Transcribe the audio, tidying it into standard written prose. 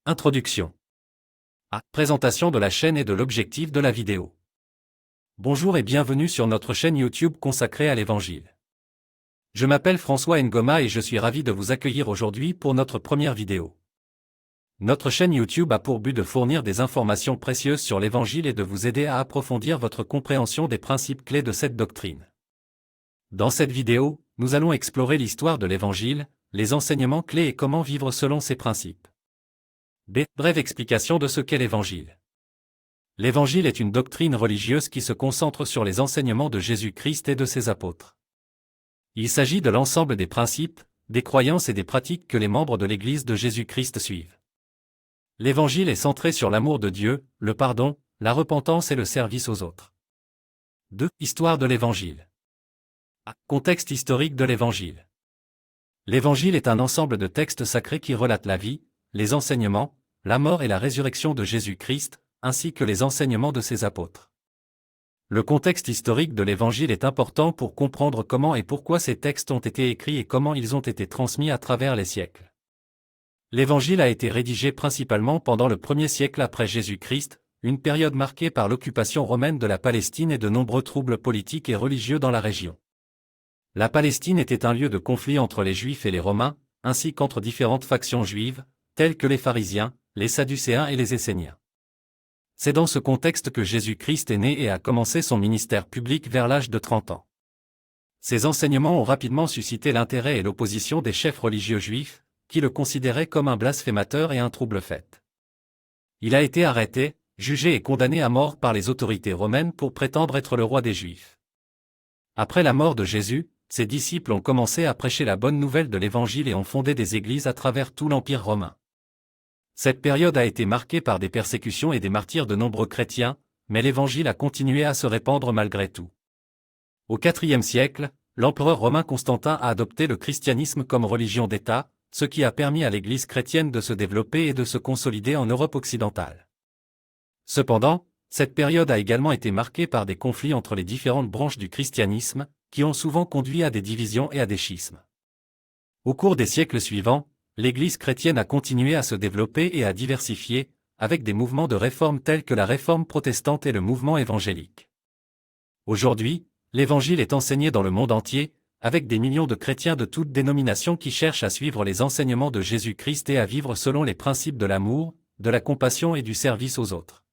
Introduction. Présentation de la chaîne et de l'objectif de la vidéo. Bonjour et bienvenue sur notre chaîne YouTube consacrée à l'Évangile. Je m'appelle François Ngoma et je suis ravi de vous accueillir aujourd'hui pour notre première vidéo. Notre chaîne YouTube a pour but de fournir des informations précieuses sur l'Évangile et de vous aider à approfondir votre compréhension des principes clés de cette doctrine. Dans cette vidéo, nous allons explorer l'histoire de l'Évangile, les enseignements clés et comment vivre selon ces principes. Brève explication de ce qu'est l'Évangile. L'Évangile est une doctrine religieuse qui se concentre sur les enseignements de Jésus-Christ et de ses apôtres. Il s'agit de l'ensemble des principes, des croyances et des pratiques que les membres de l'Église de Jésus-Christ suivent. L'Évangile est centré sur l'amour de Dieu, le pardon, la repentance et le service aux autres. 2. Histoire de l'Évangile. Contexte historique de l'Évangile. L'Évangile est un ensemble de textes sacrés qui relatent la vie, les enseignements, la mort et la résurrection de Jésus-Christ, ainsi que les enseignements de ses apôtres. Le contexte historique de l'Évangile est important pour comprendre comment et pourquoi ces textes ont été écrits et comment ils ont été transmis à travers les siècles. L'Évangile a été rédigé principalement pendant le 1er siècle après Jésus-Christ, une période marquée par l'occupation romaine de la Palestine et de nombreux troubles politiques et religieux dans la région. La Palestine était un lieu de conflit entre les Juifs et les Romains, ainsi qu'entre différentes factions juives, tels que les pharisiens, les sadducéens et les esséniens. C'est dans ce contexte que Jésus-Christ est né et a commencé son ministère public vers l'âge de 30 ans. Ses enseignements ont rapidement suscité l'intérêt et l'opposition des chefs religieux juifs, qui le considéraient comme un blasphémateur et un trouble-fête. Il a été arrêté, jugé et condamné à mort par les autorités romaines pour prétendre être le roi des Juifs. Après la mort de Jésus, ses disciples ont commencé à prêcher la bonne nouvelle de l'Évangile et ont fondé des églises à travers tout l'Empire romain. Cette période a été marquée par des persécutions et des martyrs de nombreux chrétiens, mais l'Évangile a continué à se répandre malgré tout. Au IVe siècle, l'empereur romain Constantin a adopté le christianisme comme religion d'État, ce qui a permis à l'Église chrétienne de se développer et de se consolider en Europe occidentale. Cependant, cette période a également été marquée par des conflits entre les différentes branches du christianisme, qui ont souvent conduit à des divisions et à des schismes. Au cours des siècles suivants, l'Église chrétienne a continué à se développer et à diversifier, avec des mouvements de réforme tels que la réforme protestante et le mouvement évangélique. Aujourd'hui, l'Évangile est enseigné dans le monde entier, avec des millions de chrétiens de toutes dénominations qui cherchent à suivre les enseignements de Jésus-Christ et à vivre selon les principes de l'amour, de la compassion et du service aux autres.